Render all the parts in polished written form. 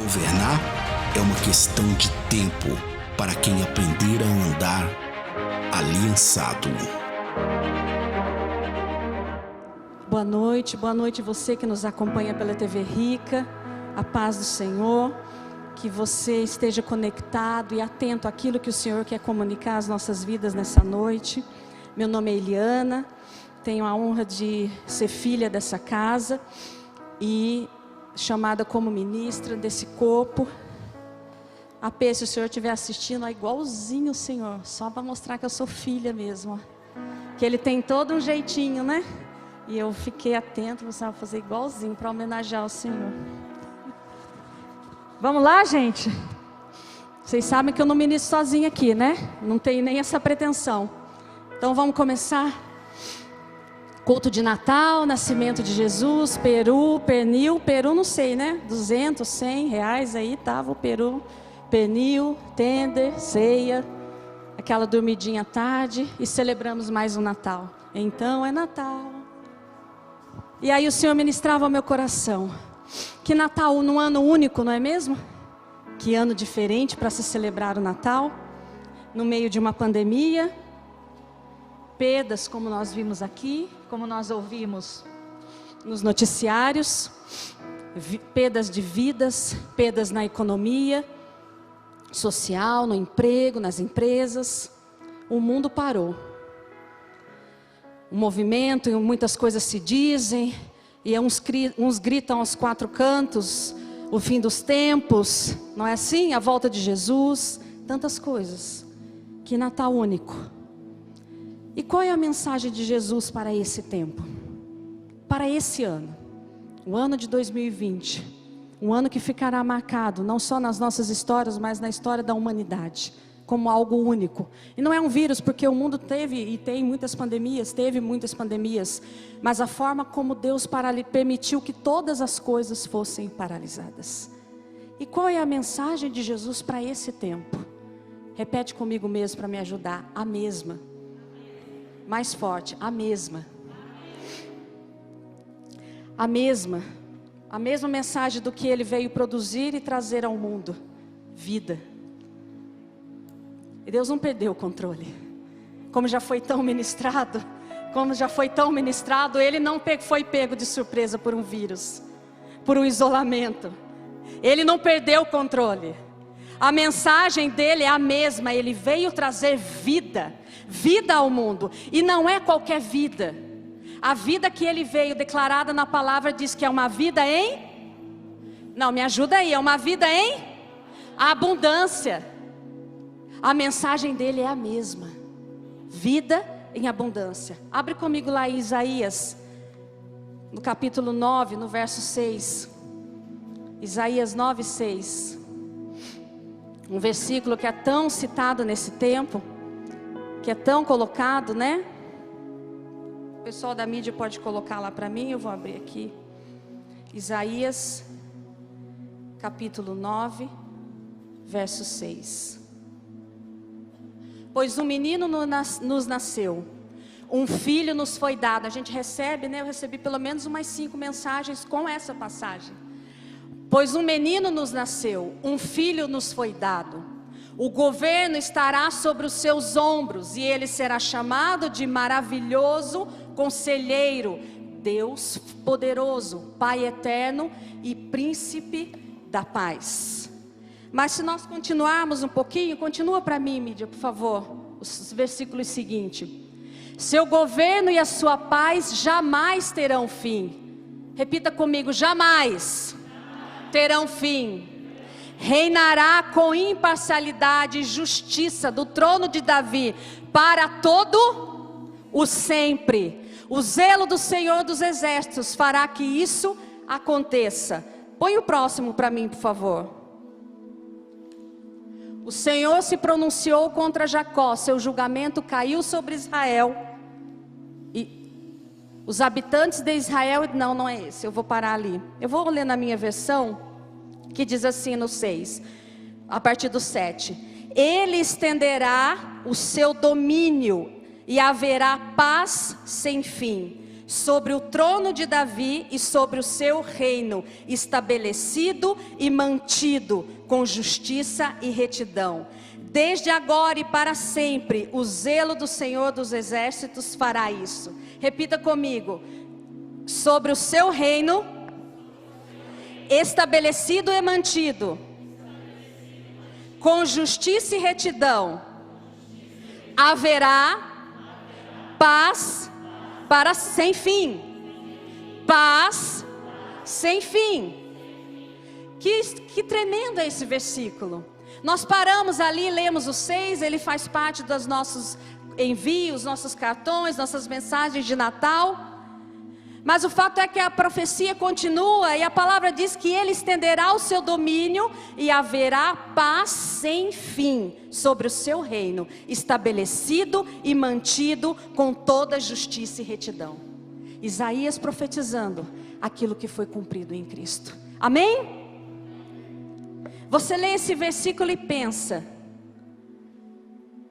Governar é uma questão de tempo para quem aprender a andar aliançado. Boa noite você que nos acompanha pela TV Rica. A paz do Senhor, que você esteja conectado e atento àquilo que o Senhor quer comunicar às nossas vidas nessa noite. Meu nome é Eliana, tenho a honra de ser filha dessa casa e chamada como ministra desse corpo. AP, se o Senhor estiver assistindo, é igualzinho o Senhor, só para mostrar que eu sou filha mesmo, que Ele tem todo um jeitinho, né? E eu fiquei atento, você vai fazer igualzinho para homenagear o Senhor. Vamos lá, gente? Vocês sabem que eu não ministro sozinha aqui, né? Não tenho nem essa pretensão. Então vamos começar. Culto de Natal, nascimento de Jesus, peru, pernil, peru não sei, né? 200, 100 reais aí tava o peru, pernil, tender, ceia, aquela dormidinha à tarde e celebramos mais um Natal. Então é Natal. E aí o Senhor ministrava ao meu coração. Que Natal num ano único, não é mesmo? Que ano diferente para se celebrar o Natal, no meio de uma pandemia. Perdas, como nós vimos aqui, como nós ouvimos nos noticiários, perdas de vidas, perdas na economia social, no emprego, nas empresas. O mundo parou. O movimento, e muitas coisas se dizem, e uns gritam aos quatro cantos, o fim dos tempos, não é assim? A volta de Jesus, tantas coisas. Que Natal único. E qual é a mensagem de Jesus para esse tempo? Para esse ano, o ano de 2020, um ano que ficará marcado não só nas nossas histórias, mas na história da humanidade, como algo único. E não é um vírus, porque o mundo teve e tem muitas pandemias, mas a forma como Deus permitiu que todas as coisas fossem paralisadas. E qual é a mensagem de Jesus para esse tempo? Repete comigo mesmo para me ajudar, a mesma. Mais forte, a mesma. A mesma mensagem do que Ele veio produzir e trazer ao mundo: vida. E Deus não perdeu o controle. Como já foi tão ministrado, Ele não foi pego de surpresa por um vírus, por um isolamento. Ele não perdeu o controle. A mensagem dele é a mesma. Ele veio trazer vida ao mundo. E não é qualquer vida. A vida que ele veio declarada na palavra diz que é uma vida em... Não, me ajuda aí. É uma vida em abundância. A mensagem dele é a mesma. Vida em abundância. Abre comigo lá em Isaías, no capítulo 9, no verso 6. Isaías 9, 6. Um versículo que é tão citado nesse tempo, que é tão colocado, né? O pessoal da mídia pode colocar lá para mim, eu vou abrir aqui. Isaías, capítulo 9, verso 6. Pois um menino nos nasceu, um filho nos foi dado. A gente recebe, né? Eu recebi pelo menos umas 5 mensagens com essa passagem. Pois um menino nos nasceu, um filho nos foi dado. O governo estará sobre os seus ombros, e ele será chamado de maravilhoso conselheiro, Deus poderoso, Pai eterno e príncipe da paz. Mas se nós continuarmos um pouquinho, continua para mim, mídia, por favor, os versículos seguintes. Seu governo e a sua paz jamais terão fim. Repita comigo, jamais terão fim. Reinará com imparcialidade e justiça do trono de Davi para todo o sempre. O zelo do Senhor dos Exércitos fará que isso aconteça. Põe o próximo para mim, por favor. O Senhor se pronunciou contra Jacó, seu julgamento caiu sobre Israel. E os habitantes de Israel, não é esse, eu vou parar ali. Eu vou ler na minha versão, que diz assim no 6, a partir do 7. Ele estenderá o seu domínio e haverá paz sem fim. sobre o trono de Davi e sobre o seu reino, estabelecido e mantido com justiça e retidão. Desde agora e para sempre, o zelo do Senhor dos Exércitos fará isso. Repita comigo: sobre o seu reino, estabelecido e mantido, com justiça e retidão, haverá paz para sem fim. Paz sem fim. Que tremendo é esse versículo. Nós paramos ali, lemos o 6, ele faz parte dos nossos envios, nossos cartões, nossas mensagens de Natal. Mas o fato é que a profecia continua e a palavra diz que ele estenderá o seu domínio e haverá paz sem fim sobre o seu reino, estabelecido e mantido com toda justiça e retidão. Isaías profetizando aquilo que foi cumprido em Cristo. Amém? Você lê esse versículo e pensa,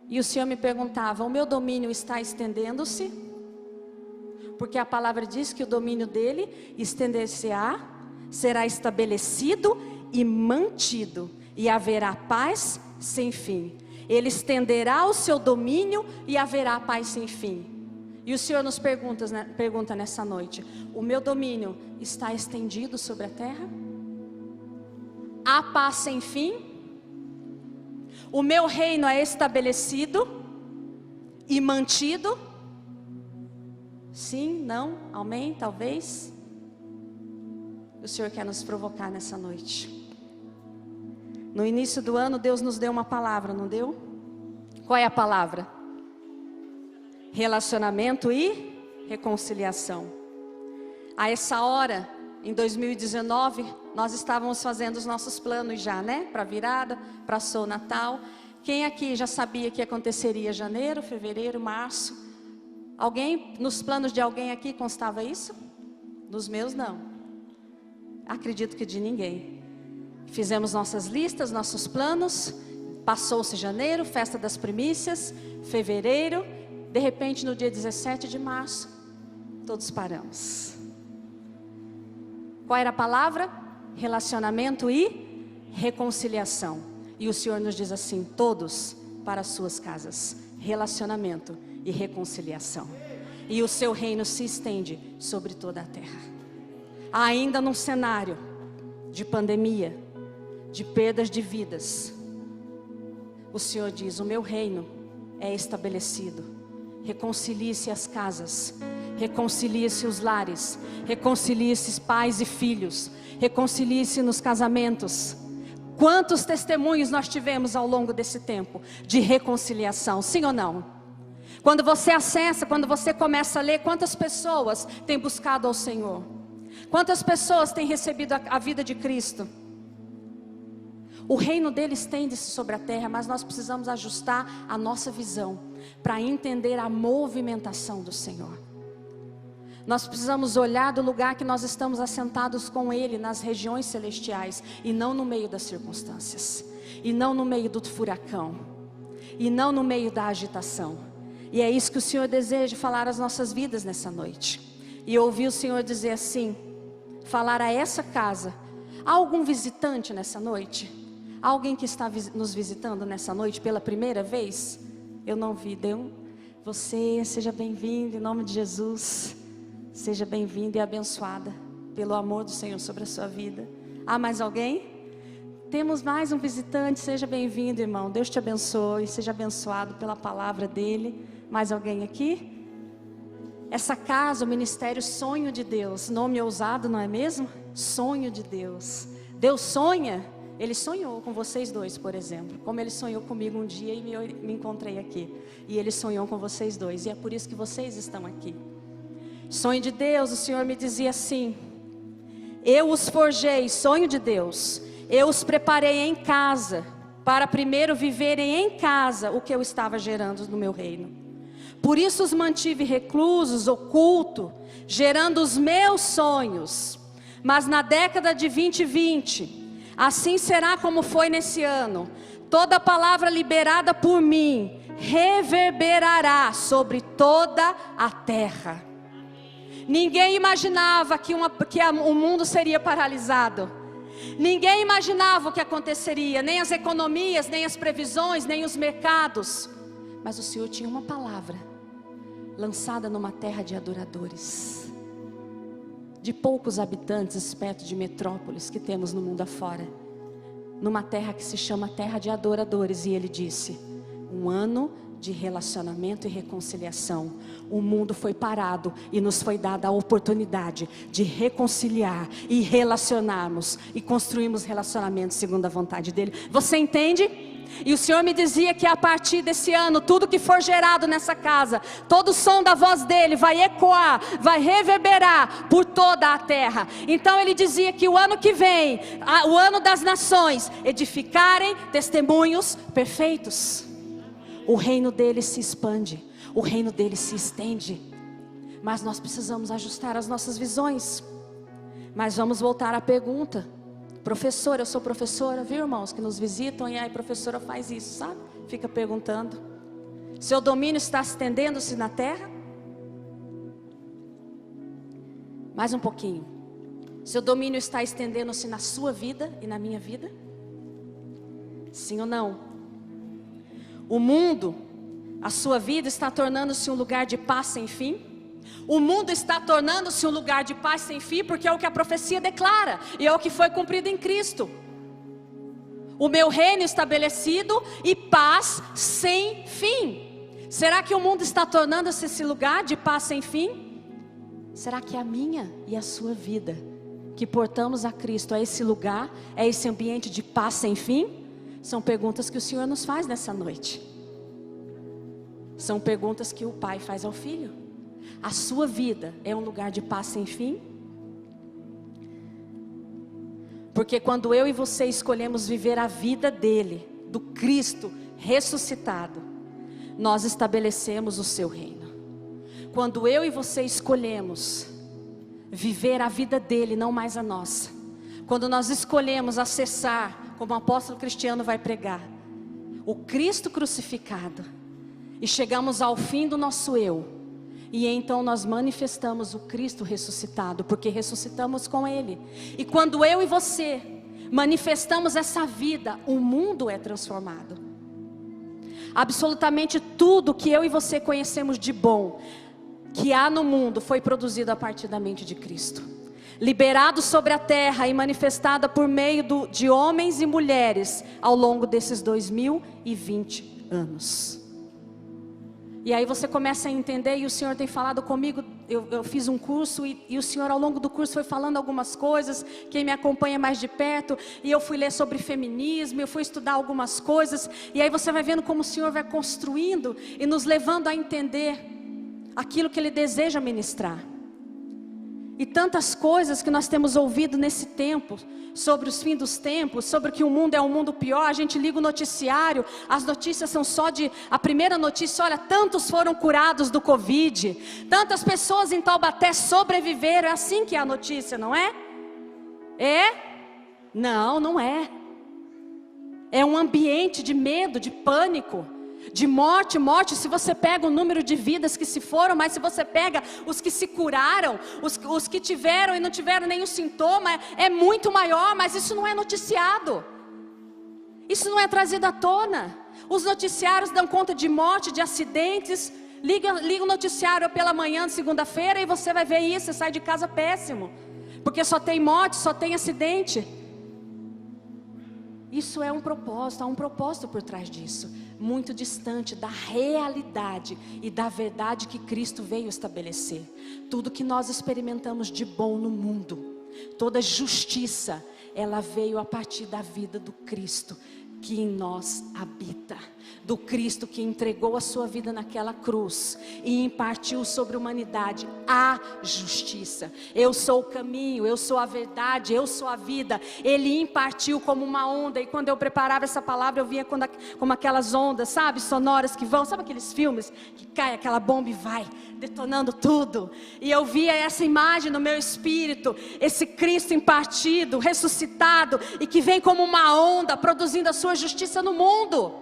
e o Senhor me perguntava: o meu domínio está estendendo-se? Porque a palavra diz que o domínio dele estender-se-á, será estabelecido e mantido, e haverá paz sem fim. Ele estenderá o seu domínio e haverá paz sem fim. E o Senhor nos pergunta nessa noite: o meu domínio está estendido sobre a terra? Há paz sem fim? O meu reino é estabelecido e mantido? Sim, não, amém, talvez. O Senhor quer nos provocar nessa noite. No início do ano, Deus nos deu uma palavra, não deu? Qual é a palavra? Relacionamento e reconciliação. A essa hora, em 2019, nós estávamos fazendo os nossos planos já, né? Para virada, para o Natal. Quem aqui já sabia que aconteceria janeiro, fevereiro, março? Alguém, nos planos de alguém aqui constava isso? Nos meus não. Acredito que de ninguém. Fizemos nossas listas, nossos planos. Passou-se janeiro, festa das primícias, fevereiro. De repente, no dia 17 de março, todos paramos. Qual era a palavra? Relacionamento e reconciliação. E o Senhor nos diz assim: todos para as suas casas. Relacionamento e reconciliação. E o seu reino se estende sobre toda a terra. Ainda num cenário de pandemia, de perdas de vidas, o Senhor diz: o meu reino é estabelecido. Reconcilie-se as casas, reconcilie-se os lares, reconcilie-se pais e filhos, reconcilie-se nos casamentos. Quantos testemunhos nós tivemos ao longo desse tempo de reconciliação, sim ou não? Quando você acessa, quando você começa a ler, quantas pessoas têm buscado ao Senhor? Quantas pessoas têm recebido a vida de Cristo? O reino dele estende-se sobre a terra, mas nós precisamos ajustar a nossa visão para entender a movimentação do Senhor. Nós precisamos olhar do lugar que nós estamos assentados com Ele, nas regiões celestiais, e não no meio das circunstâncias, e não no meio do furacão, e não no meio da agitação. E é isso que o Senhor deseja falar às nossas vidas nessa noite. E eu ouvi o Senhor dizer assim, falar a essa casa: há algum visitante nessa noite? Há alguém que está nos visitando nessa noite pela primeira vez? Eu não vi, deu? Você, seja bem-vindo em nome de Jesus. Seja bem-vinda e abençoada pelo amor do Senhor sobre a sua vida. Há mais alguém? Temos mais um visitante, seja bem-vindo, irmão. Deus te abençoe, seja abençoado pela palavra dele. Mais alguém aqui? Essa casa, o ministério Sonho de Deus, nome ousado, não é mesmo? Sonho de Deus. Deus sonha. Ele sonhou com vocês dois, por exemplo, como Ele sonhou comigo um dia e me encontrei aqui. E Ele sonhou com vocês dois, e é por isso que vocês estão aqui. Sonho de Deus, o Senhor me dizia assim: eu os forjei, sonho de Deus, eu os preparei em casa, para primeiro viverem em casa o que eu estava gerando no meu reino. Por isso os mantive reclusos, oculto, gerando os meus sonhos. Mas na década de 2020, assim será como foi nesse ano. Toda palavra liberada por mim reverberará sobre toda a terra. Ninguém imaginava que o mundo seria paralisado. Ninguém imaginava o que aconteceria, nem as economias, nem as previsões, nem os mercados. Mas o Senhor tinha uma palavra lançada numa terra de adoradores, de poucos habitantes perto de metrópoles que temos no mundo afora, numa terra que se chama terra de adoradores. E Ele disse: um ano de relacionamento e reconciliação. O mundo foi parado e nos foi dada a oportunidade de reconciliar e relacionarmos e construirmos relacionamentos segundo a vontade dEle. Você entende? E o Senhor me dizia que a partir desse ano, tudo que for gerado nessa casa, todo o som da voz dEle vai ecoar, vai reverberar por toda a terra. Então Ele dizia que o ano que vem, o ano das nações, edificarem testemunhos perfeitos. O reino dEle se expande, o reino dEle se estende. Mas nós precisamos ajustar as nossas visões. Mas vamos voltar à pergunta. Professora, eu sou professora, viu, irmãos, que nos visitam, e aí a professora faz isso, sabe? Fica perguntando: seu domínio está estendendo-se na terra? Mais um pouquinho. Seu domínio está estendendo-se na sua vida e na minha vida? Sim ou não? O mundo, a sua vida está tornando-se um lugar de paz sem fim? O mundo está tornando-se um lugar de paz sem fim, porque é o que a profecia declara, e é o que foi cumprido em Cristo. O meu reino estabelecido e paz sem fim. Será que o mundo está tornando-se esse lugar de paz sem fim? Será que a minha e a sua vida, que portamos a Cristo, é esse lugar, é esse ambiente de paz sem fim? São perguntas que o Senhor nos faz nessa noite. São perguntas que o Pai faz ao Filho. A sua vida é um lugar de paz sem fim? Porque quando eu e você escolhemos viver a vida dele, do Cristo ressuscitado, nós estabelecemos o seu reino. Quando eu e você escolhemos viver a vida dele, não mais a nossa, quando nós escolhemos acessar, como o apóstolo Cristiano vai pregar, o Cristo crucificado, e chegamos ao fim do nosso eu, e então nós manifestamos o Cristo ressuscitado, porque ressuscitamos com Ele. E quando eu e você manifestamos essa vida, o mundo é transformado. Absolutamente tudo que eu e você conhecemos de bom que há no mundo foi produzido a partir da mente de Cristo, liberado sobre a terra e manifestada por meio de homens e mulheres ao longo desses 2020 anos. E aí você começa a entender, e o Senhor tem falado comigo. Eu fiz um curso e o Senhor ao longo do curso foi falando algumas coisas. Quem me acompanha mais de perto, e eu fui ler sobre feminismo, eu fui estudar algumas coisas, e aí você vai vendo como o Senhor vai construindo e nos levando a entender aquilo que Ele deseja ministrar. E tantas coisas que nós temos ouvido nesse tempo, sobre os fins dos tempos, sobre que o mundo é um mundo pior. A gente liga o noticiário, as notícias são só a primeira notícia: olha, tantos foram curados do Covid, tantas pessoas em Taubaté sobreviveram. É assim que é a notícia, não é? É? Não, não é. É um ambiente de medo, de pânico, de morte. Se você pega o número de vidas que se foram, mas se você pega os que se curaram, os que tiveram e não tiveram nenhum sintoma, é muito maior. Mas isso não é noticiado, isso não é trazido à tona. Os noticiários dão conta de morte, de acidentes. Liga o noticiário pela manhã de segunda-feira e você vai ver isso. Você sai de casa péssimo, porque só tem morte, só tem acidente. Isso é um propósito, há um propósito por trás disso, muito distante da realidade e da verdade que Cristo veio estabelecer. Tudo que nós experimentamos de bom no mundo, toda justiça, ela veio a partir da vida do Cristo que em nós habita, do Cristo que entregou a sua vida naquela cruz e impartiu sobre a humanidade a justiça. Eu sou o caminho, eu sou a verdade, eu sou a vida. Ele impartiu como uma onda. E quando eu preparava essa palavra, eu via como aquelas ondas, sabe, sonoras que vão, sabe aqueles filmes que cai aquela bomba e vai detonando tudo. E eu via essa imagem no meu espírito, esse Cristo impartido, ressuscitado, e que vem como uma onda produzindo a sua justiça no mundo.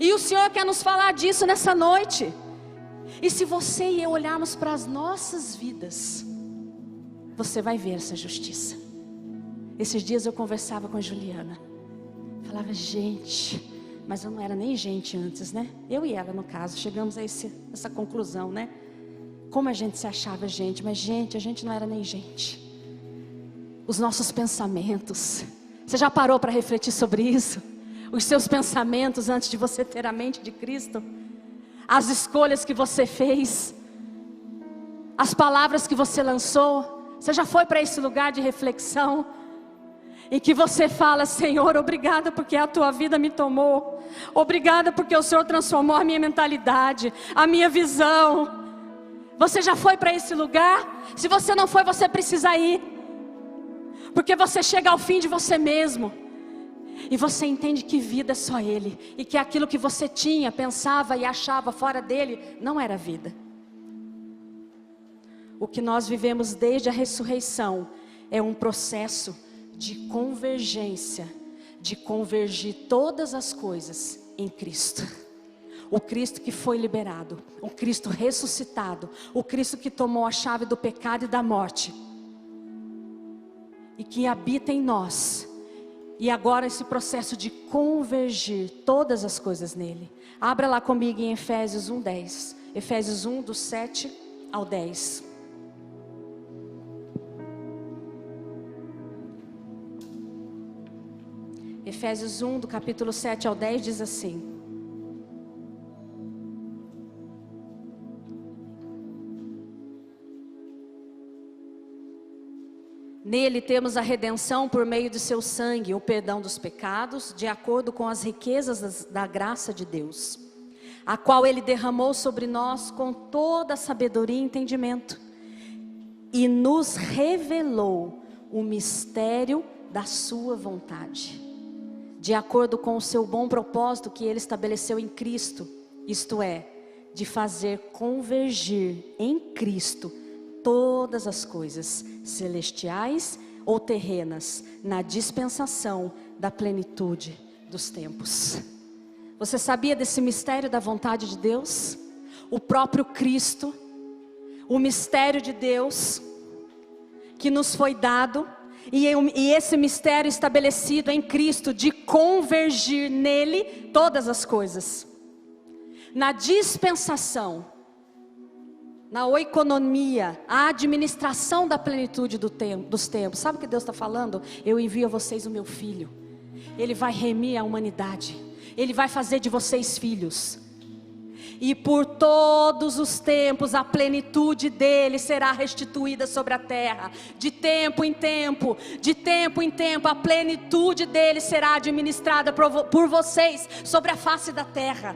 E o Senhor quer nos falar disso nessa noite. E se você e eu olharmos para as nossas vidas, você vai ver essa justiça. Esses dias eu conversava com a Juliana. Falava, gente, mas eu não era nem gente antes, né? Eu e ela, no caso, chegamos a essa conclusão, né? Como a gente se achava gente, mas gente, a gente não era nem gente. Os nossos pensamentos, você já parou para refletir sobre isso? Os seus pensamentos antes de você ter a mente de Cristo? As escolhas que você fez? As palavras que você lançou? Você já foi para esse lugar de reflexão? Em que você fala, Senhor, obrigada porque a tua vida me tomou. Obrigada porque o Senhor transformou a minha mentalidade, a minha visão. Você já foi para esse lugar? Se você não foi, você precisa ir. Porque você chega ao fim de você mesmo. E você entende que vida é só Ele. E que aquilo que você tinha, pensava e achava fora dele, não era vida. O que nós vivemos desde a ressurreição é um processo de convergência, de convergir todas as coisas em Cristo. O Cristo que foi liberado, o Cristo ressuscitado, o Cristo que tomou a chave do pecado e da morte, e que habita em nós. E agora esse processo de convergir todas as coisas nele. Abra lá comigo em Efésios 1:10. Efésios 1, do 7 ao 10. Efésios 1, do capítulo 7 ao 10, diz assim: Nele temos a redenção por meio de seu sangue, o perdão dos pecados, de acordo com as riquezas da graça de Deus, a qual Ele derramou sobre nós com toda a sabedoria e entendimento, e nos revelou o mistério da sua vontade, de acordo com o seu bom propósito que Ele estabeleceu em Cristo, isto é, de fazer convergir em Cristo todas as coisas, celestiais ou terrenas, na dispensação da plenitude dos tempos. Você sabia desse mistério da vontade de Deus? O próprio Cristo, o mistério de Deus, que nos foi dado, e esse mistério estabelecido em Cristo, de convergir nele todas as coisas, na dispensação, na oikonomia, a administração da plenitude dos tempos. Sabe o que Deus está falando? Eu envio a vocês o meu Filho. Ele vai remir a humanidade. Ele vai fazer de vocês filhos. E por todos os tempos a plenitude dele será restituída sobre a terra. De tempo em tempo, a plenitude dele será administrada por vocês sobre a face da terra.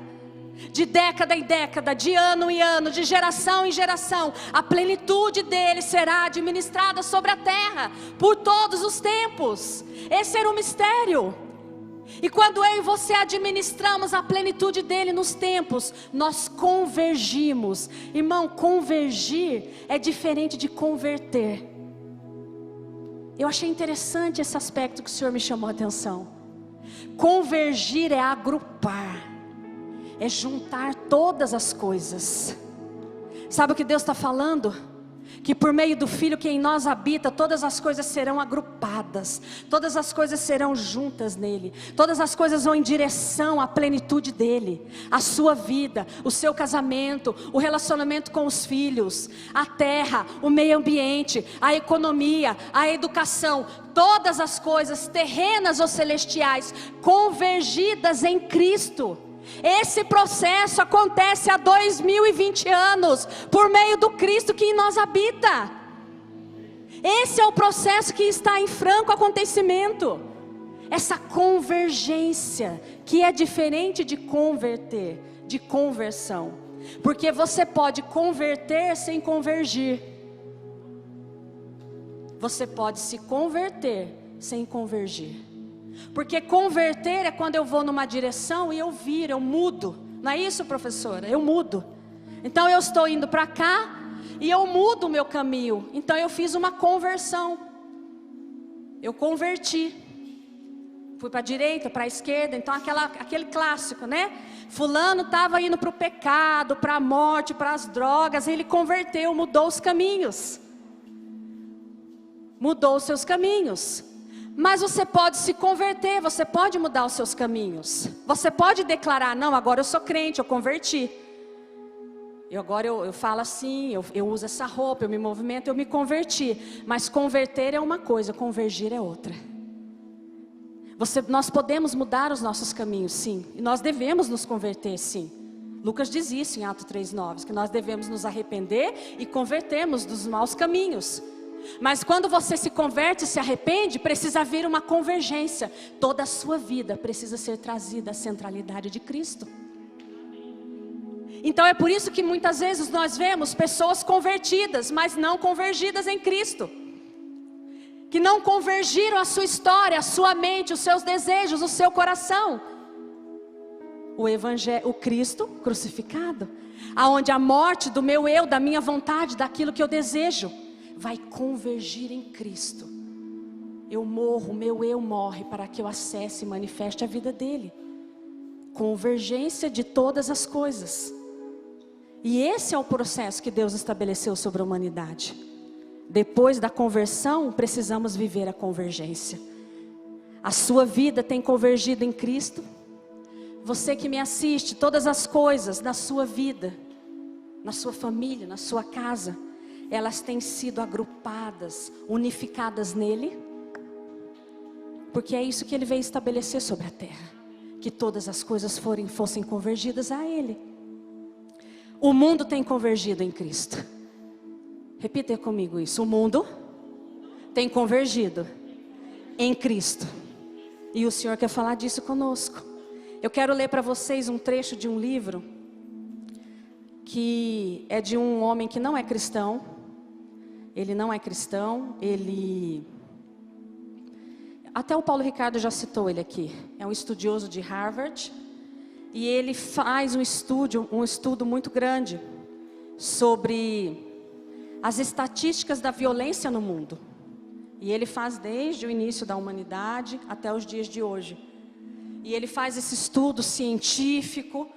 De década em década, de ano em ano, de geração em geração, a plenitude dele será administrada sobre a terra, por todos os tempos. Esse era o mistério. E quando eu e você administramos a plenitude dele nos tempos, nós convergimos. Irmão, convergir é diferente de converter. Eu achei interessante esse aspecto que o Senhor me chamou a atenção. Convergir é agrupar, é juntar todas as coisas. Sabe o que Deus está falando? Que por meio do Filho que em nós habita, todas as coisas serão agrupadas, todas as coisas serão juntas nele, todas as coisas vão em direção à plenitude dele. A sua vida, o seu casamento, o relacionamento com os filhos, a terra, o meio ambiente, a economia, a educação, todas as coisas terrenas ou celestiais, convergidas em Cristo. Esse processo acontece há 2020 anos, por meio do Cristo que em nós habita. Esse é o processo que está em franco acontecimento. Essa convergência, que é diferente de converter, de conversão. Porque você pode converter sem convergir. Você pode se converter sem convergir. Porque converter é quando eu vou numa direção e eu viro, eu mudo. Não é isso, professora? Eu mudo. Então eu estou indo para cá e eu mudo o meu caminho. Então eu fiz uma conversão. Eu converti. fui para a direita, para a esquerda. Então aquele clássico, né? Fulano estava indo para o pecado, para a morte, para as drogas. Ele converteu, mudou os caminhos. Mudou os seus caminhos. Mas você pode se converter, você pode mudar os seus caminhos. Você pode declarar, não, agora eu sou crente, eu converti. Agora eu falo assim, eu uso essa roupa, eu me movimento, eu me converti. Mas converter é uma coisa, convergir é outra. Nós podemos mudar os nossos caminhos, sim. E nós devemos nos converter, sim. Lucas diz isso em Atos 3:9, que nós devemos nos arrepender e convertermos dos maus caminhos. Mas quando você se converte e se arrepende, precisa haver uma convergência. Toda a sua vida precisa ser trazida à centralidade de Cristo. Então é por isso que muitas vezes nós vemos pessoas convertidas, mas não convergidas em Cristo. Que não convergiram a sua história, a sua mente, os seus desejos, o seu coração. O Cristo crucificado, aonde a morte do meu eu, da minha vontade, daquilo que eu desejo, vai convergir em Cristo. Eu morro, meu eu morre para que eu acesse e manifeste a vida dele. Convergência de todas as coisas. E esse é o processo que Deus estabeleceu sobre a humanidade. Depois da conversão, precisamos viver a convergência. A sua vida tem convergido em Cristo? Você que me assiste, todas as coisas na sua vida, na sua família, na sua casa, elas têm sido agrupadas, unificadas nele? Porque é isso que ele veio estabelecer sobre a terra. Que todas as coisas fossem convergidas a ele. O mundo tem convergido em Cristo. Repita comigo isso. O mundo tem convergido em Cristo. E o Senhor quer falar disso conosco. Eu quero ler para vocês um trecho de um livro que é de um homem que não é cristão. Ele não é cristão, até o Paulo Ricardo já citou ele aqui. É um estudioso de Harvard. E ele faz um estudo muito grande sobre as estatísticas da violência no mundo. E ele faz desde o início da humanidade até os dias de hoje. E ele faz esse estudo científico,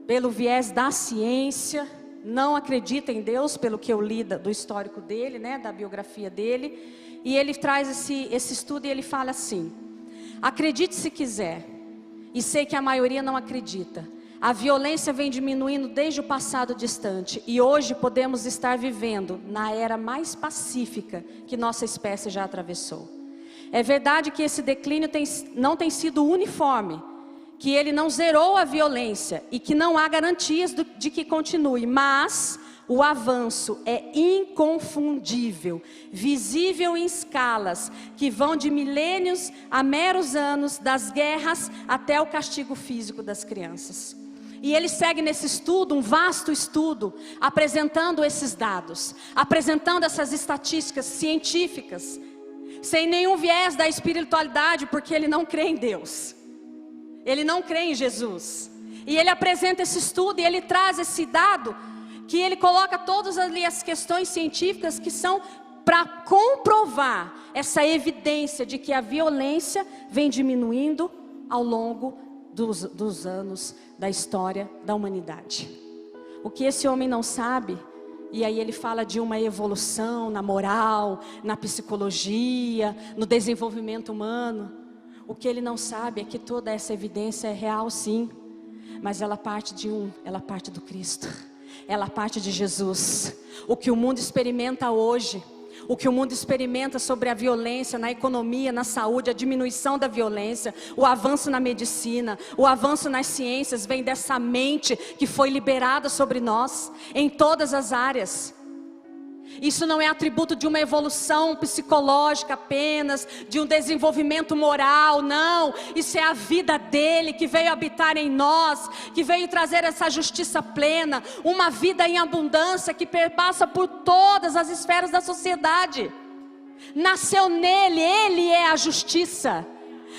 pelo viés da ciência. Não acredita em Deus, pelo que eu li do histórico dele, né, da biografia dele. E ele traz esse estudo e ele fala assim: acredite se quiser, e sei que a maioria não acredita. A violência vem diminuindo desde o passado distante, e hoje podemos estar vivendo na era mais pacífica que nossa espécie já atravessou. É verdade que esse declínio não tem sido uniforme, que ele não zerou a violência e que não há garantias de que continue, mas o avanço é inconfundível, visível em escalas que vão de milênios a meros anos, das guerras até o castigo físico das crianças. E ele segue nesse estudo, um vasto estudo, apresentando esses dados, apresentando essas estatísticas científicas, sem nenhum viés da espiritualidade, porque ele não crê em Deus. Ele não crê em Jesus. E ele apresenta esse estudo e ele traz esse dado, que ele coloca todas ali as questões científicas que são para comprovar essa evidência de que a violência vem diminuindo ao longo dos anos da história da humanidade. O que esse homem não sabe, e aí ele fala de uma evolução na moral, na psicologia, no desenvolvimento humano. O que ele não sabe é que toda essa evidência é real, sim, mas ela parte do Cristo, ela parte de Jesus. O que o mundo experimenta hoje, o que o mundo experimenta sobre a violência na economia, na saúde, a diminuição da violência, o avanço na medicina, o avanço nas ciências, vem dessa mente que foi liberada sobre nós, em todas as áreas. Isso não é atributo de uma evolução psicológica apenas, de um desenvolvimento moral, não. Isso é a vida dele que veio habitar em nós, que veio trazer essa justiça plena, uma vida em abundância que perpassa por todas as esferas da sociedade. Nasceu nele, ele é a justiça.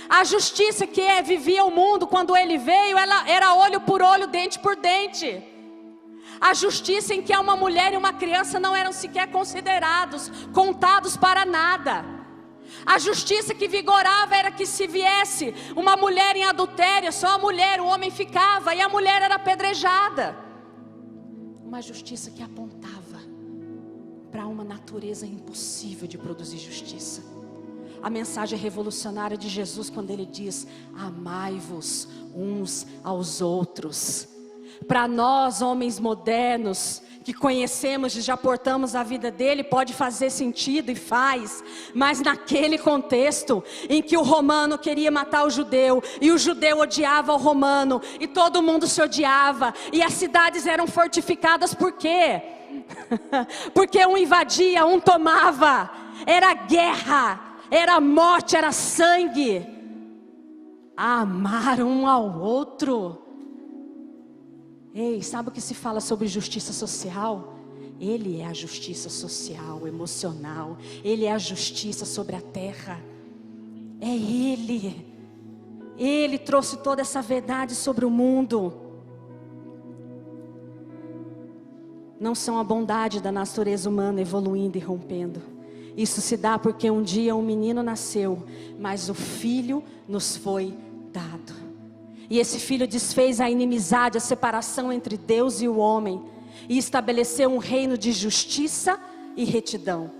A justiça que vivia o mundo quando ele veio, ela era olho por olho, dente por dente. A justiça em que uma mulher e uma criança não eram sequer considerados, contados para nada. A justiça que vigorava era que se viesse uma mulher em adultério, só a mulher, o homem ficava e a mulher era apedrejada. Uma justiça que apontava para uma natureza impossível de produzir justiça. A mensagem revolucionária de Jesus quando Ele diz: amai-vos uns aos outros. Para nós, homens modernos, que conhecemos e já portamos a vida dele, pode fazer sentido e faz. Mas naquele contexto em que o romano queria matar o judeu, e o judeu odiava o romano, e todo mundo se odiava, e as cidades eram fortificadas, por quê? Porque um invadia, um tomava. Era guerra, era morte, era sangue. Amar um ao outro. Ei, sabe o que se fala sobre justiça social? Ele é a justiça social, emocional. Ele é a justiça sobre a terra. É Ele. Ele trouxe toda essa verdade sobre o mundo. Não são a bondade da natureza humana evoluindo e rompendo. Isso se dá porque um dia um menino nasceu, mas o filho nos foi dado. E esse filho desfez a inimizade, a separação entre Deus e o homem, e estabeleceu um reino de justiça e retidão.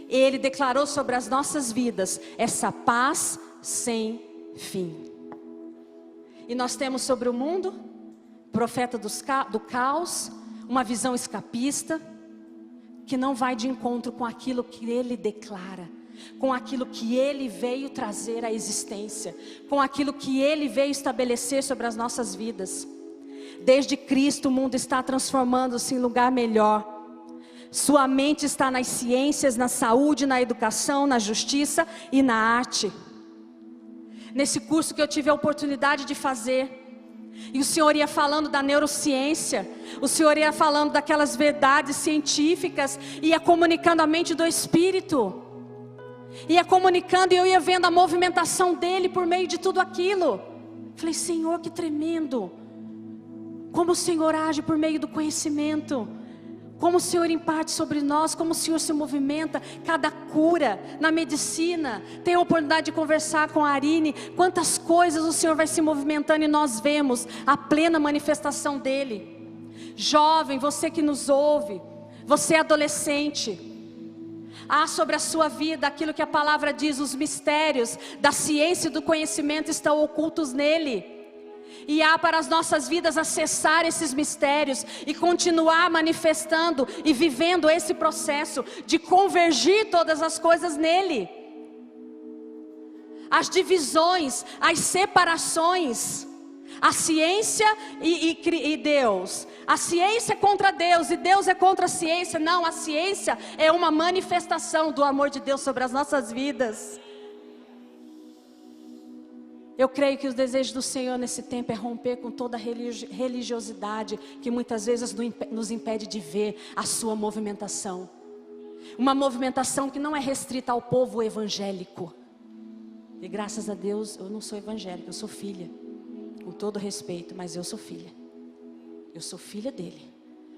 Ele declarou sobre as nossas vidas essa paz sem fim. E nós temos sobre o mundo, profeta do caos, uma visão escapista, que não vai de encontro com aquilo que ele declara, com aquilo que Ele veio trazer à existência, com aquilo que Ele veio estabelecer sobre as nossas vidas. Desde Cristo o mundo está transformando-se em lugar melhor. Sua mente está nas ciências, na saúde, na educação, na justiça e na arte. Nesse curso que eu tive a oportunidade de fazer, e o Senhor ia falando da neurociência, o Senhor ia falando daquelas verdades científicas, ia comunicando a mente do Espírito, ia comunicando, e eu ia vendo a movimentação dele por meio de tudo aquilo. Falei: Senhor, que tremendo, como o Senhor age por meio do conhecimento, como o Senhor imparte sobre nós, como o Senhor se movimenta, cada cura na medicina. Tenho a oportunidade de conversar com a Arine, quantas coisas o Senhor vai se movimentando e nós vemos a plena manifestação dele. Jovem, você que nos ouve, você adolescente, há sobre a sua vida aquilo que a palavra diz: os mistérios da ciência e do conhecimento estão ocultos nele. E há para as nossas vidas acessar esses mistérios e continuar manifestando e vivendo esse processo de convergir todas as coisas nele. As divisões, as separações, a ciência e Deus. A ciência é contra Deus e Deus é contra a ciência. Não, a ciência é uma manifestação do amor de Deus sobre as nossas vidas. Eu creio que o desejo do Senhor nesse tempo é romper com toda a religiosidade que muitas vezes nos impede de ver a sua movimentação. Uma movimentação que não é restrita ao povo evangélico. E graças a Deus eu não sou evangélica, eu sou filha. Com todo respeito, mas eu sou filha. Eu sou filha dele.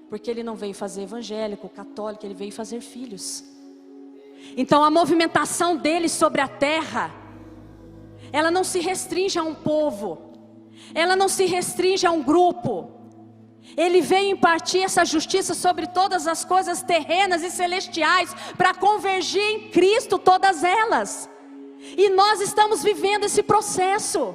Porque ele não veio fazer evangélico, católico, ele veio fazer filhos. Então a movimentação dele sobre a terra, ela não se restringe a um povo, ela não se restringe a um grupo. Ele veio impartir essa justiça sobre todas as coisas terrenas e celestiais, para convergir em Cristo todas elas. E nós estamos vivendo esse processo.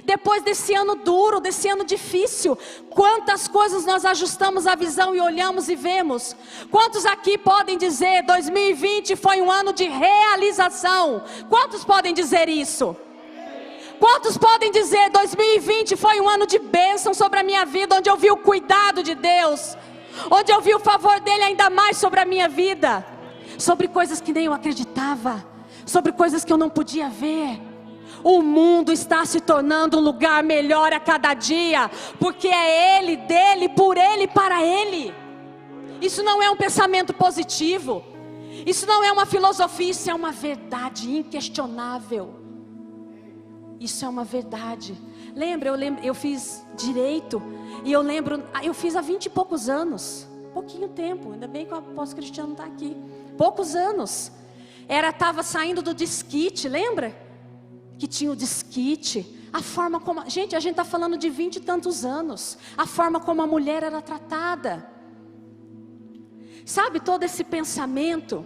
Depois desse ano duro, desse ano difícil, quantas coisas nós ajustamos a visão e olhamos e vemos. Quantos aqui podem dizer 2020 foi um ano de realização? Quantos podem dizer isso? Quantos podem dizer 2020 foi um ano de bênção sobre a minha vida, onde eu vi o cuidado de Deus, onde eu vi o favor dele ainda mais sobre a minha vida, sobre coisas que nem eu acreditava, sobre coisas que eu não podia ver. O mundo está se tornando um lugar melhor a cada dia, porque é Ele, dele, por Ele, para Ele. Isso não é um pensamento positivo, isso não é uma filosofia, isso é uma verdade inquestionável. Isso é uma verdade. Eu fiz direito, e eu fiz há 20 e poucos anos, pouquinho tempo, ainda bem que o apóstolo Cristiano está aqui, poucos anos. Estava saindo do desquite, lembra? Que tinha o desquite. A forma como... Gente, a gente está falando de 20 e tantos anos. A forma como a mulher era tratada. Sabe, todo esse pensamento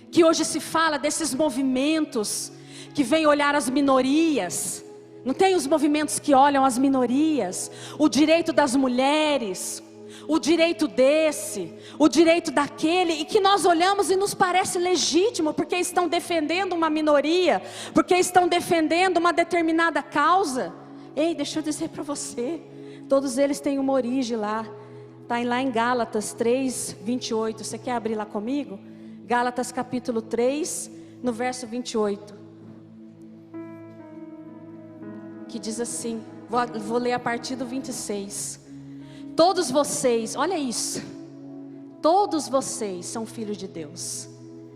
que hoje se fala desses movimentos que vêm olhar as minorias. Não tem os movimentos que olham as minorias, o direito das mulheres, o direito desse, o direito daquele, e que nós olhamos e nos parece legítimo, porque estão defendendo uma minoria, porque estão defendendo uma determinada causa. Ei, deixa eu dizer para você, todos eles têm uma origem lá. Está lá em Gálatas 3, 28. Você quer abrir lá comigo? Gálatas capítulo 3, no verso 28. Que diz assim, vou ler a partir do 26. Todos vocês, olha isso. Todos vocês são filhos de Deus,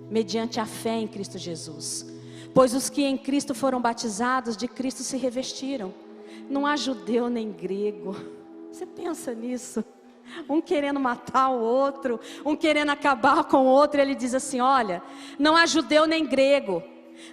mediante a fé em Cristo Jesus. Pois os que em Cristo foram batizados, de Cristo se revestiram. Não há judeu nem grego. Você pensa nisso? Um querendo matar o outro, um querendo acabar com o outro. Ele diz assim, olha, não há judeu nem grego,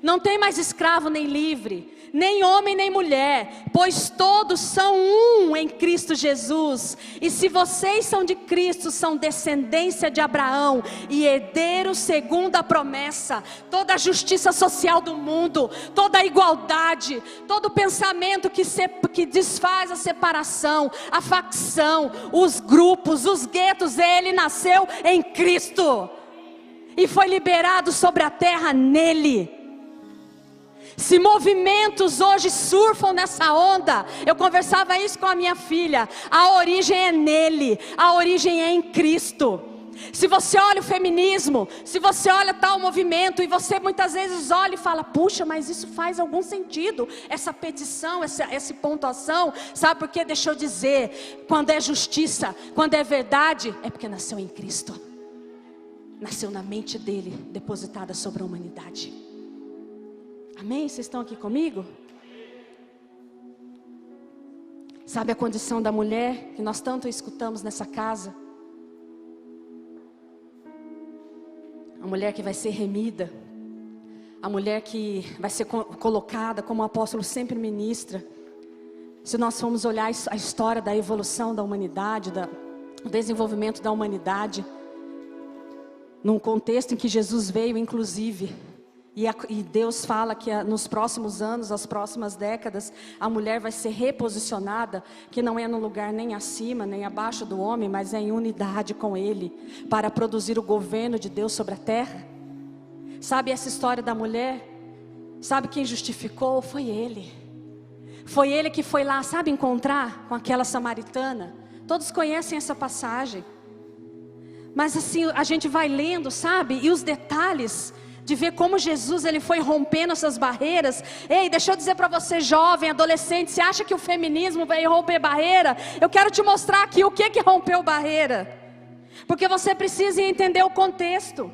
não tem mais escravo nem livre, nem homem nem mulher, pois todos são um em Cristo Jesus. E se vocês são de Cristo, são descendência de Abraão e herdeiros segundo a promessa. Toda a justiça social do mundo, toda a igualdade, todo pensamento que desfaz a separação, a facção, os grupos, os guetos, ele nasceu em Cristo e foi liberado sobre a terra nele. Se movimentos hoje surfam nessa onda, eu conversava isso com a minha filha, a origem é nele, a origem é em Cristo. Se você olha o feminismo, se você olha tal movimento, e você muitas vezes olha e fala, puxa, mas isso faz algum sentido, essa petição, essa pontuação, sabe por quê? Deixa eu dizer, quando é justiça, quando é verdade, é porque nasceu em Cristo, nasceu na mente dele, depositada sobre a humanidade. Amém? Vocês estão aqui comigo? Sabe a condição da mulher que nós tanto escutamos nessa casa? A mulher que vai ser remida, a mulher que vai ser colocada, como o apóstolo sempre ministra. Se nós formos olhar a história da evolução da humanidade, do desenvolvimento da humanidade, num contexto em que Jesus veio, inclusive, e Deus fala que nos próximos anos, as próximas décadas, a mulher vai ser reposicionada, que não é no lugar nem acima, nem abaixo do homem, mas é em unidade com Ele, para produzir o governo de Deus sobre a terra. Sabe essa história da mulher? Sabe quem justificou? Foi Ele. Foi Ele que foi lá, sabe, encontrar com aquela samaritana. Todos conhecem essa passagem. Mas assim, a gente vai lendo, sabe, e os detalhes de ver como Jesus, ele foi rompendo essas barreiras. Ei, deixa eu dizer para você, jovem, adolescente, você acha que o feminismo veio romper barreira? Eu quero te mostrar aqui o que rompeu barreira, porque você precisa entender o contexto.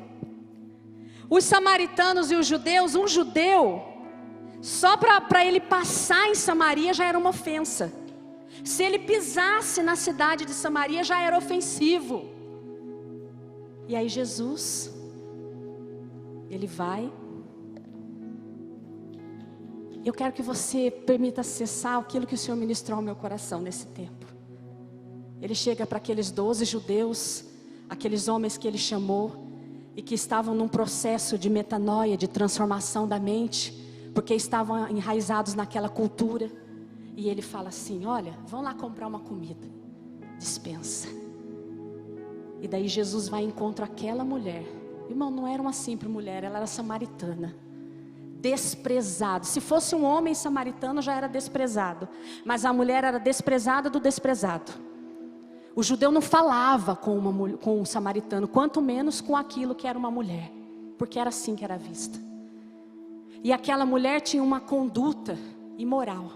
Os samaritanos e os judeus, um judeu, só para ele passar em Samaria já era uma ofensa. Se ele pisasse na cidade de Samaria já era ofensivo. E aí Jesus, Ele vai. Eu quero que você permita acessar aquilo que o Senhor ministrou ao meu coração nesse tempo. Ele chega para aqueles 12 judeus, aqueles homens que Ele chamou, e que estavam num processo de metanoia, de transformação da mente, porque estavam enraizados naquela cultura. E Ele fala assim, olha, vão lá comprar uma comida, dispensa. E daí Jesus vai em encontro àquela mulher. Irmão, não era uma simples mulher, ela era samaritana. Desprezado. Se fosse um homem samaritano já era desprezado. Mas a mulher era desprezada do desprezado. O judeu não falava com um samaritano, quanto menos com aquilo que era uma mulher. Porque era assim que era vista. E aquela mulher tinha uma conduta imoral.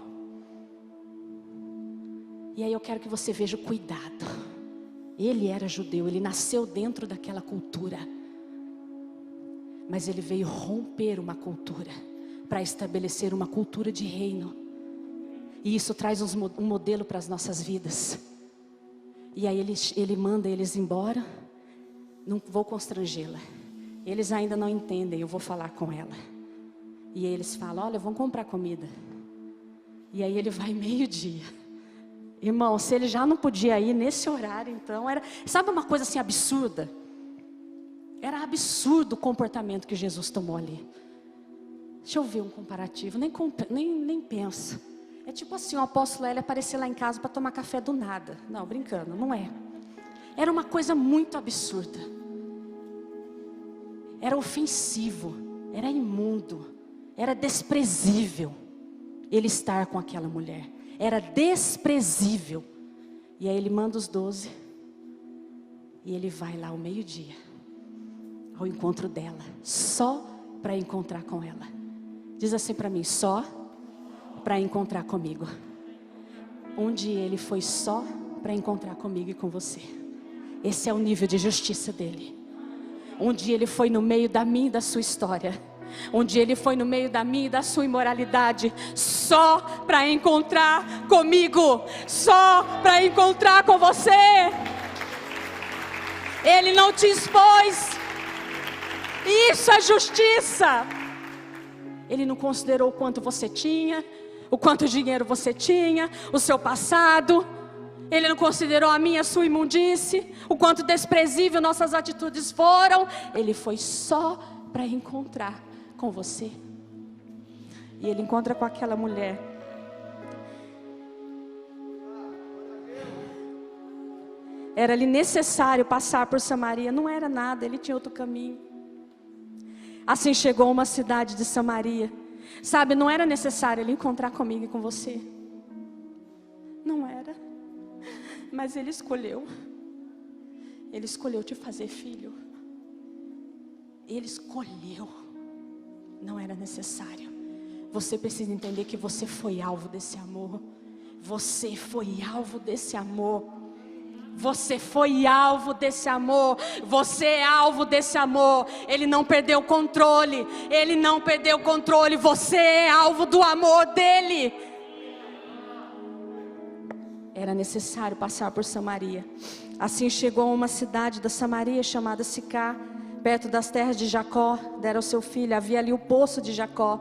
E aí eu quero que você veja o cuidado. Ele era judeu, ele nasceu dentro daquela cultura. Mas ele veio romper uma cultura, para estabelecer uma cultura de reino. E isso traz um modelo para as nossas vidas. E aí ele manda eles embora. Não vou constrangê-la. Eles ainda não entendem, eu vou falar com ela. E eles falam, olha, vamos comprar comida. E aí ele vai meio-dia. Irmão, se ele já não podia ir nesse horário, então era... Sabe uma coisa assim absurda? Era absurdo o comportamento que Jesus tomou ali. Deixa eu ver um comparativo, nem pensa. É tipo assim, o apóstolo Hélio aparecer lá em casa para tomar café do nada. Não, brincando, não é. Era uma coisa muito absurda. Era ofensivo, era imundo, era desprezível ele estar com aquela mulher. Era desprezível. E aí ele manda os 12. E ele vai lá ao meio-dia, ao encontro dela, só para encontrar com ela. Diz assim para mim, só para encontrar comigo. Um dia ele foi só para encontrar comigo e com você. Esse é o nível de justiça dele. Um dia ele foi no meio da minha e da sua história. Um dia ele foi no meio da minha e da sua imoralidade, só para encontrar comigo, só para encontrar com você. Ele não te expôs. Isso é justiça. Ele não considerou o quanto você tinha, o quanto dinheiro você tinha, o seu passado. Ele não considerou a minha, a sua imundície, o quanto desprezível nossas atitudes foram. Ele foi só para encontrar com você. E ele encontra com aquela mulher. Era-lhe necessário passar por Samaria. Não era nada, ele tinha outro caminho. Assim chegou a uma cidade de Samaria. Sabe, não era necessário ele encontrar comigo e com você. Não era. Mas ele escolheu. Ele escolheu te fazer filho. Ele escolheu. Não era necessário. Você precisa entender que você foi alvo desse amor. Você foi alvo desse amor. Você foi alvo desse amor. Você é alvo desse amor. Ele não perdeu o controle. Ele não perdeu o controle. Você é alvo do amor dele. Era necessário passar por Samaria. Assim chegou a uma cidade da Samaria chamada Sicar, perto das terras de Jacó. Dera ao seu filho, havia ali o poço de Jacó.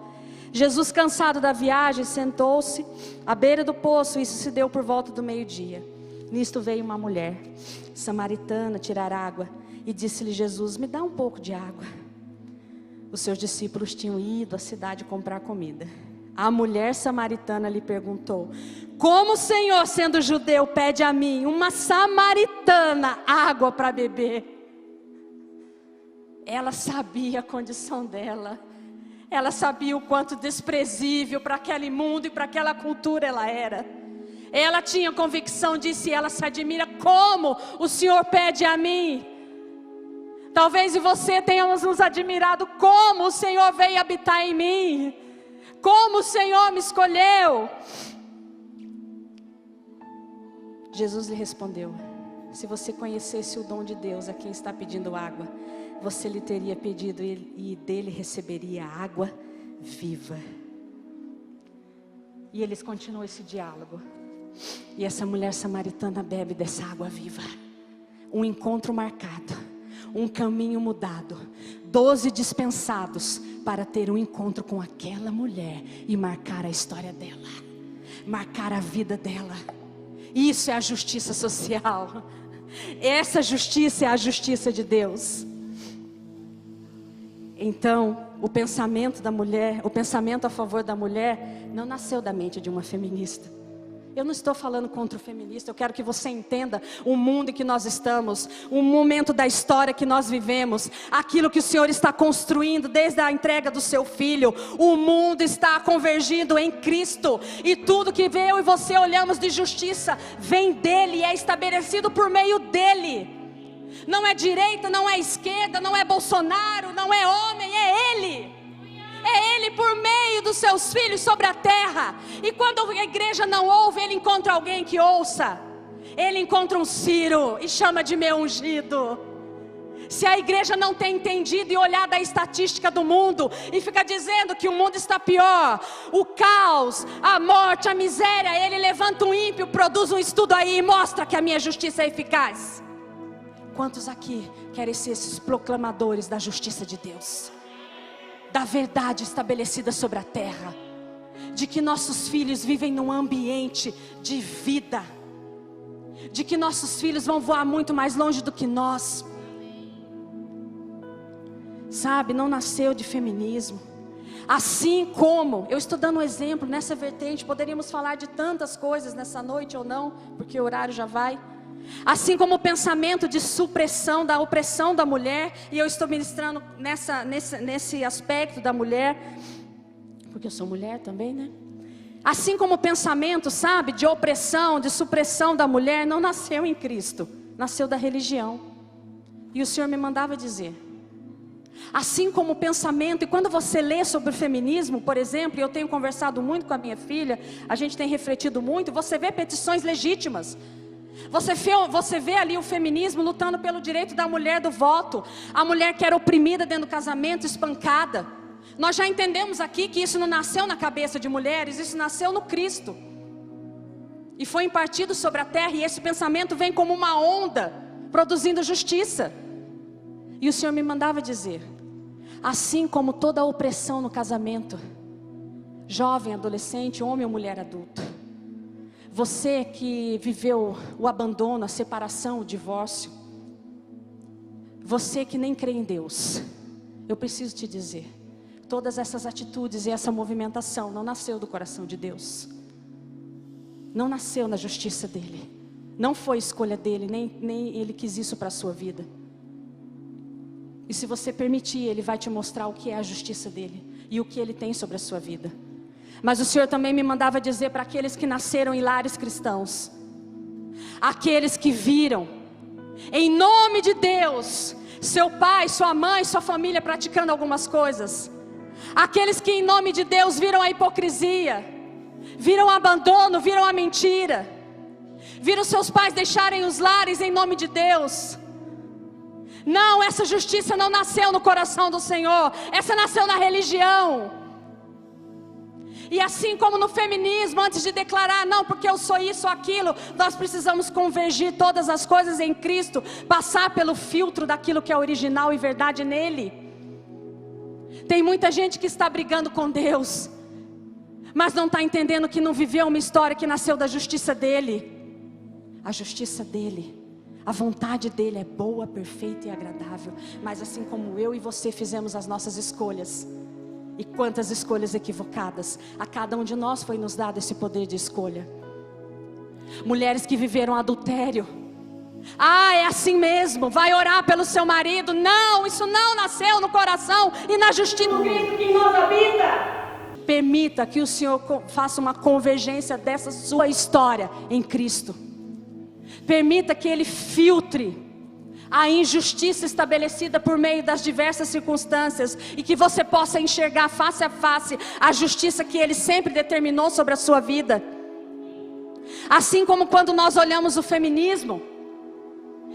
Jesus, cansado da viagem, sentou-se à beira do poço. Isso se deu por volta do meio-dia. Nisto veio uma mulher samaritana tirar água. E disse-lhe Jesus, me dá um pouco de água. Os seus discípulos tinham ido à cidade comprar comida. A mulher samaritana lhe perguntou, como o Senhor, sendo judeu, pede a mim, uma samaritana, água para beber? Ela sabia a condição dela. Ela sabia o quanto desprezível para aquele mundo e para aquela cultura ela era. Ela tinha convicção disso e ela se admira, como o Senhor pede a mim? Talvez e você tenhamos nos admirado, como o Senhor veio habitar em mim. Como o Senhor me escolheu. Jesus lhe respondeu, se você conhecesse o dom de Deus a quem está pedindo água, você lhe teria pedido e dele receberia água viva. E eles continuam esse diálogo. E essa mulher samaritana bebe dessa água viva. Um encontro marcado, um caminho mudado, 12 dispensados para ter um encontro com aquela mulher e marcar a história dela, marcar a vida dela. Isso é a justiça social. Essa justiça é a justiça de Deus. Então, o pensamento da mulher, o pensamento a favor da mulher, não nasceu da mente de uma feminista. Eu não estou falando contra o feminista, eu quero que você entenda o mundo em que nós estamos, o momento da história que nós vivemos, aquilo que o Senhor está construindo desde a entrega do seu Filho. O mundo está convergindo em Cristo, e tudo que eu e você olhamos de justiça, vem dEle e é estabelecido por meio dEle. Não é direita, não é esquerda, não é Bolsonaro, não é homem, é Ele. É Ele por meio dos seus filhos sobre a terra. E quando a igreja não ouve, Ele encontra alguém que ouça. Ele encontra um Ciro e chama de meu ungido. Se a igreja não tem entendido e olhado a estatística do mundo e fica dizendo que o mundo está pior, o caos, a morte, a miséria, Ele levanta um ímpio, produz um estudo aí e mostra que a minha justiça é eficaz. quantos aqui querem ser esses proclamadores da justiça de Deus, da verdade estabelecida sobre a terra, de que nossos filhos vivem num ambiente de vida, de que nossos filhos vão voar muito mais longe do que nós. Sabe, não nasceu de feminismo. Assim como, eu estou dando um exemplo nessa vertente, poderíamos falar de tantas coisas nessa noite ou não, porque o horário já vai. Assim como o pensamento de supressão, da opressão da mulher, e eu estou ministrando nesse aspecto da mulher, porque eu sou mulher também, né? Assim como o pensamento, sabe, de opressão, de supressão da mulher, não nasceu em Cristo, nasceu da religião. E o Senhor me mandava dizer, assim como o pensamento, e quando você lê sobre o feminismo, por exemplo, e eu tenho conversado muito com a minha filha, a gente tem refletido muito, você vê petições legítimas. Você vê ali o feminismo lutando pelo direito da mulher do voto, a mulher que era oprimida dentro do casamento, espancada. Nós já entendemos aqui que isso não nasceu na cabeça de mulheres, isso nasceu no Cristo. E foi impartido sobre a terra, e esse pensamento vem como uma onda, produzindo justiça. E o Senhor me mandava dizer, assim como toda a opressão no casamento, jovem, adolescente, homem ou mulher adulto, você que viveu o abandono, a separação, o divórcio, você que nem crê em Deus, eu preciso te dizer, todas essas atitudes e essa movimentação não nasceu do coração de Deus, não nasceu na justiça dele, não foi escolha dele, nem ele quis isso para a sua vida. E se você permitir, ele vai te mostrar o que é a justiça dele e o que ele tem sobre a sua vida. Mas o Senhor também me mandava dizer para aqueles que nasceram em lares cristãos, aqueles que viram, em nome de Deus, seu pai, sua mãe, sua família praticando algumas coisas, aqueles que em nome de Deus viram a hipocrisia, viram o abandono, viram a mentira, viram seus pais deixarem os lares em nome de Deus. Não, essa justiça não nasceu no coração do Senhor, essa nasceu na religião. E assim como no feminismo, antes de declarar, não, porque eu sou isso ou aquilo, nós precisamos convergir todas as coisas em Cristo, passar pelo filtro daquilo que é original e verdade nele. Tem muita gente que está brigando com Deus, mas não está entendendo que não viveu uma história que nasceu da justiça dele. A justiça dele, a vontade dele é boa, perfeita e agradável. Mas assim como eu e você fizemos as nossas escolhas, e quantas escolhas equivocadas, a cada um de nós foi nos dado esse poder de escolha. Mulheres que viveram adultério, é assim mesmo, vai orar pelo seu marido. Não, isso não nasceu no coração e na justiça do Cristo que em nós habita. Permita que o Senhor faça uma convergência dessa sua história em Cristo. Permita que Ele filtre a injustiça estabelecida por meio das diversas circunstâncias, e que você possa enxergar face a face a justiça que Ele sempre determinou sobre a sua vida. Assim como quando nós olhamos o feminismo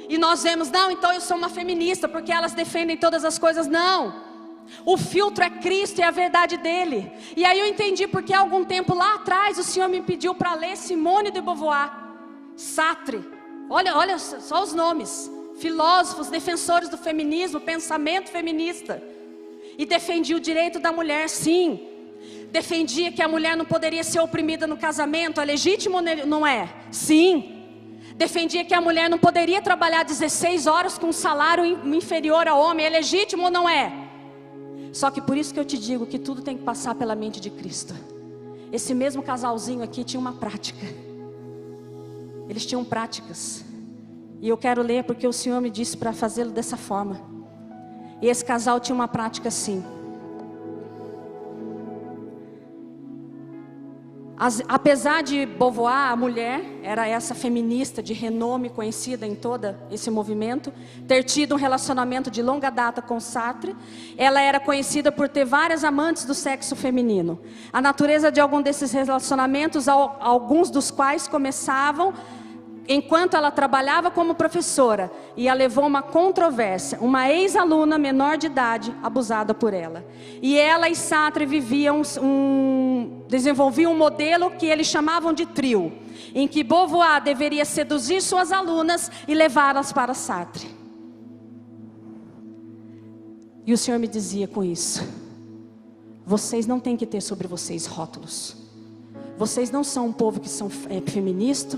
e nós vemos, não, então eu sou uma feminista porque elas defendem todas as coisas. Não, o filtro é Cristo e a verdade dele. E aí eu entendi porque há algum tempo lá atrás o Senhor me pediu para ler Simone de Beauvoir, Sartre. Olha só os nomes, filósofos, defensores do feminismo, pensamento feminista. E defendia o direito da mulher, sim. Defendia que a mulher não poderia ser oprimida no casamento. É legítimo ou não é? Sim. Defendia que a mulher não poderia trabalhar 16 horas com um salário inferior ao homem. É legítimo ou não é? Só que por isso que eu te digo que tudo tem que passar pela mente de Cristo. Esse mesmo casalzinho aqui tinha uma prática. Eles tinham práticas. E eu quero ler porque o Senhor me disse para fazê-lo dessa forma. E esse casal tinha uma prática assim. Apesar de Beauvoir, a mulher, era essa feminista de renome, conhecida em todo esse movimento, ter tido um relacionamento de longa data com Sartre, ela era conhecida por ter várias amantes do sexo feminino. A natureza de algum desses relacionamentos, alguns dos quais começavam enquanto ela trabalhava como professora, e a levou uma controvérsia, uma ex-aluna menor de idade abusada por ela. E ela e Sartre desenvolviam um modelo que eles chamavam de trio, em que Beauvoir deveria seduzir suas alunas e levá-las para Sartre. E o Senhor me dizia com isso: vocês não têm que ter sobre vocês rótulos. Vocês não são um povo que é feminista,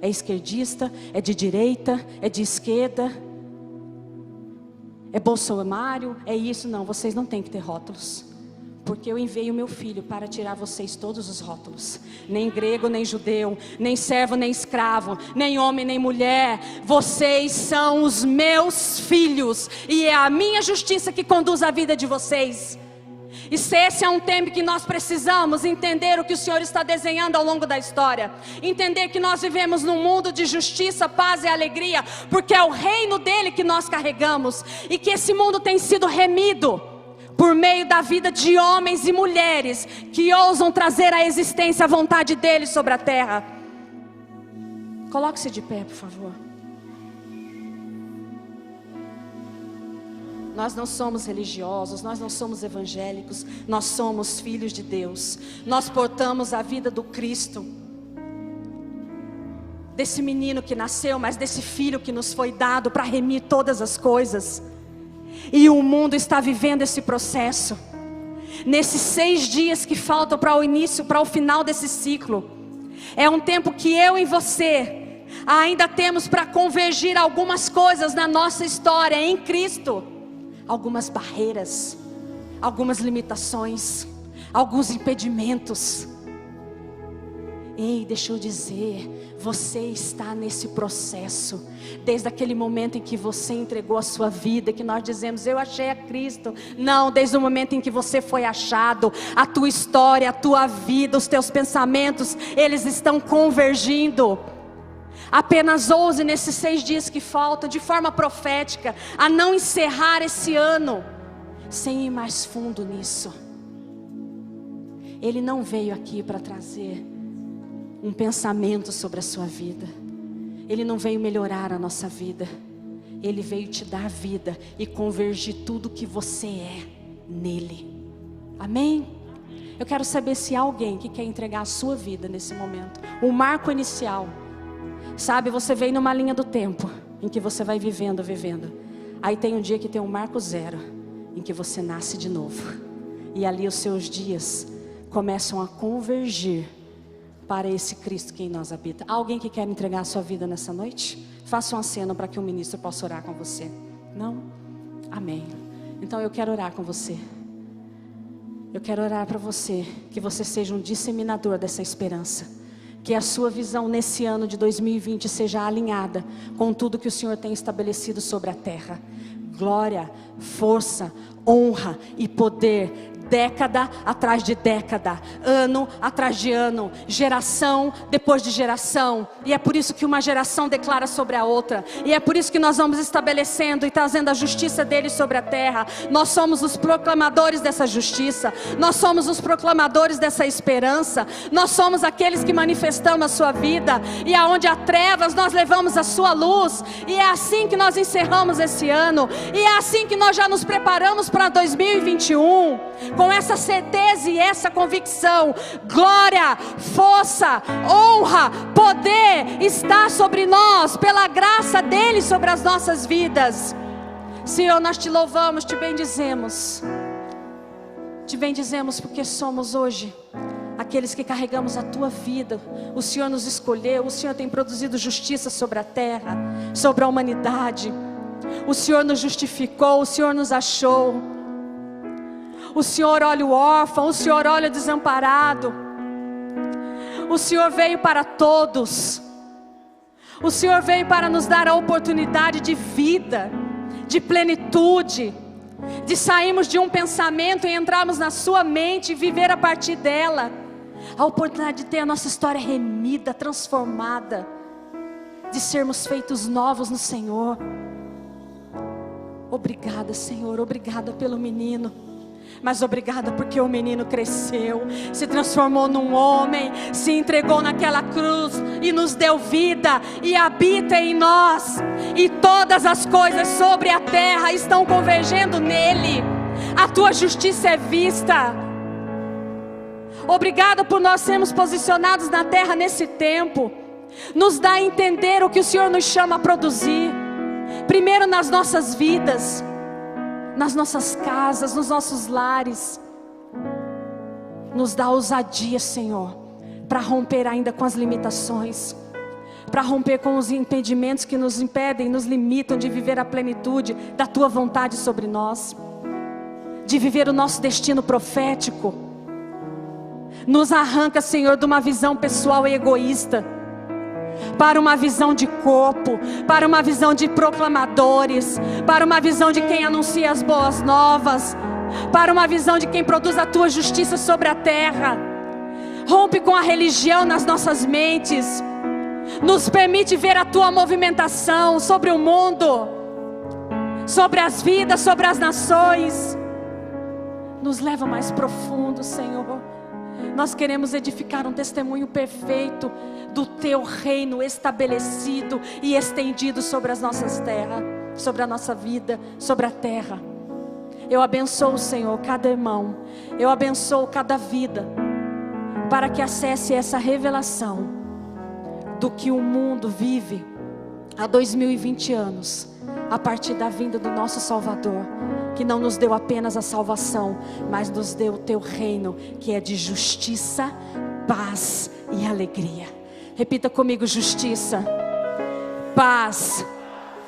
é esquerdista, é de direita, é de esquerda, é Bolsonaro, é isso. Não, vocês não têm que ter rótulos. Porque eu enviei o meu filho para tirar vocês todos os rótulos. Nem grego, nem judeu, nem servo, nem escravo, nem homem, nem mulher. Vocês são os meus filhos. E é a minha justiça que conduz a vida de vocês. E se esse é um tempo que nós precisamos entender o que o Senhor está desenhando ao longo da história. Entender que nós vivemos num mundo de justiça, paz e alegria. Porque é o reino dele que nós carregamos. E que esse mundo tem sido remido por meio da vida de homens e mulheres que ousam trazer à existência a vontade dele sobre a terra. Coloque-se de pé, por favor. Nós não somos religiosos, nós não somos evangélicos, nós somos filhos de Deus. Nós portamos a vida do Cristo, desse menino que nasceu, mas desse filho que nos foi dado para remir todas as coisas. E o mundo está vivendo esse processo. Nesses 6 dias que faltam para o início, para o final desse ciclo, é um tempo que eu e você ainda temos para convergir algumas coisas na nossa história em Cristo. Algumas barreiras, algumas limitações, alguns impedimentos. Ei, deixa eu dizer, você está nesse processo, desde aquele momento em que você entregou a sua vida, que nós dizemos, eu achei a Cristo. Não, desde o momento em que você foi achado, a tua história, a tua vida, os teus pensamentos, eles estão convergindo. Apenas ouse nesses 6 dias que faltam, de forma profética, a não encerrar esse ano sem ir mais fundo nisso. Ele não veio aqui para trazer um pensamento sobre a sua vida. Ele não veio melhorar a nossa vida. Ele veio te dar vida e convergir tudo que você é nele. Amém? Eu quero saber se há alguém que quer entregar a sua vida nesse momento. O marco inicial. Sabe, você vem numa linha do tempo em que você vai vivendo. Aí tem um dia que tem um marco 0, em que você nasce de novo. E ali os seus dias começam a convergir para esse Cristo que em nós habita. Há alguém que quer entregar a sua vida nessa noite? Faça um aceno para que o ministro possa orar com você. Não? Amém. Então eu quero orar com você. Eu quero orar para você, que você seja um disseminador dessa esperança. Que a sua visão nesse ano de 2020 seja alinhada com tudo que o Senhor tem estabelecido sobre a terra. Glória, força, honra e poder, década atrás de década, ano atrás de ano, geração depois de geração. E é por isso que uma geração declara sobre a outra. E é por isso que nós vamos estabelecendo e trazendo a justiça dele sobre a terra. Nós somos os proclamadores dessa justiça. Nós somos os proclamadores dessa esperança. Nós somos aqueles que manifestamos a sua vida. E aonde há trevas nós levamos a sua luz. E é assim que nós encerramos esse ano. E é assim que nós já nos preparamos para 2021. Com essa certeza e essa convicção. Glória, força, honra, poder está sobre nós, pela graça dele sobre as nossas vidas. Senhor, nós te louvamos, te bendizemos. Te bendizemos porque somos hoje aqueles que carregamos a tua vida. O Senhor nos escolheu, o Senhor tem produzido justiça sobre a terra, sobre a humanidade. O Senhor nos justificou, o Senhor nos achou. O Senhor olha o órfão, o Senhor olha o desamparado. O Senhor veio para todos. O Senhor veio para nos dar a oportunidade de vida, de plenitude, de sairmos de um pensamento e entrarmos na sua mente e viver a partir dela. A oportunidade de ter a nossa história remida, transformada, de sermos feitos novos no Senhor. Obrigada, Senhor, obrigada pelo menino. Mas obrigada porque o menino cresceu, se transformou num homem, se entregou naquela cruz e nos deu vida e habita em nós. E todas as coisas sobre a terra estão convergendo nele. A tua justiça é vista. Obrigada por nós sermos posicionados na terra nesse tempo. Nos dá a entender o que o Senhor nos chama a produzir. primeiro nas nossas vidas, nas nossas casas, nos nossos lares. Nos dá ousadia, Senhor, para romper ainda com as limitações, para romper com os impedimentos que nos impedem, nos limitam de viver a plenitude da Tua vontade sobre nós, de viver o nosso destino profético. Nos arranca, Senhor, de uma visão pessoal e egoísta, para uma visão de corpo, para uma visão de proclamadores, para uma visão de quem anuncia as boas novas, para uma visão de quem produz a Tua justiça sobre a terra. Rompe com a religião nas nossas mentes, nos permite ver a Tua movimentação sobre o mundo, sobre as vidas, sobre as nações. Nos leva mais profundo, Senhor. Nós queremos edificar um testemunho perfeito do Teu reino estabelecido e estendido sobre as nossas terras, sobre a nossa vida, sobre a terra. Eu abençoo, Senhor, cada irmão. Eu abençoo cada vida, para que acesse essa revelação do que o mundo vive há 2020 anos, a partir da vinda do nosso Salvador, que não nos deu apenas a salvação, mas nos deu o Teu reino, que é de justiça, paz e alegria. Repita comigo: justiça, paz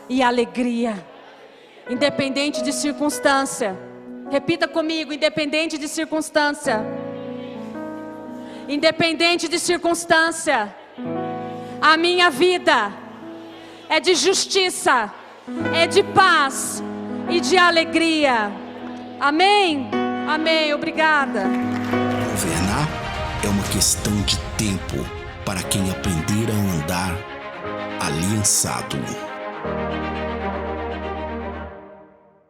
e alegria, independente de circunstância. Repita comigo: independente de circunstância. Independente de circunstância, a minha vida é de justiça, é de paz e de alegria. Amém? Amém, obrigada. Governar é uma questão de tempo para quem aprender a andar aliançado.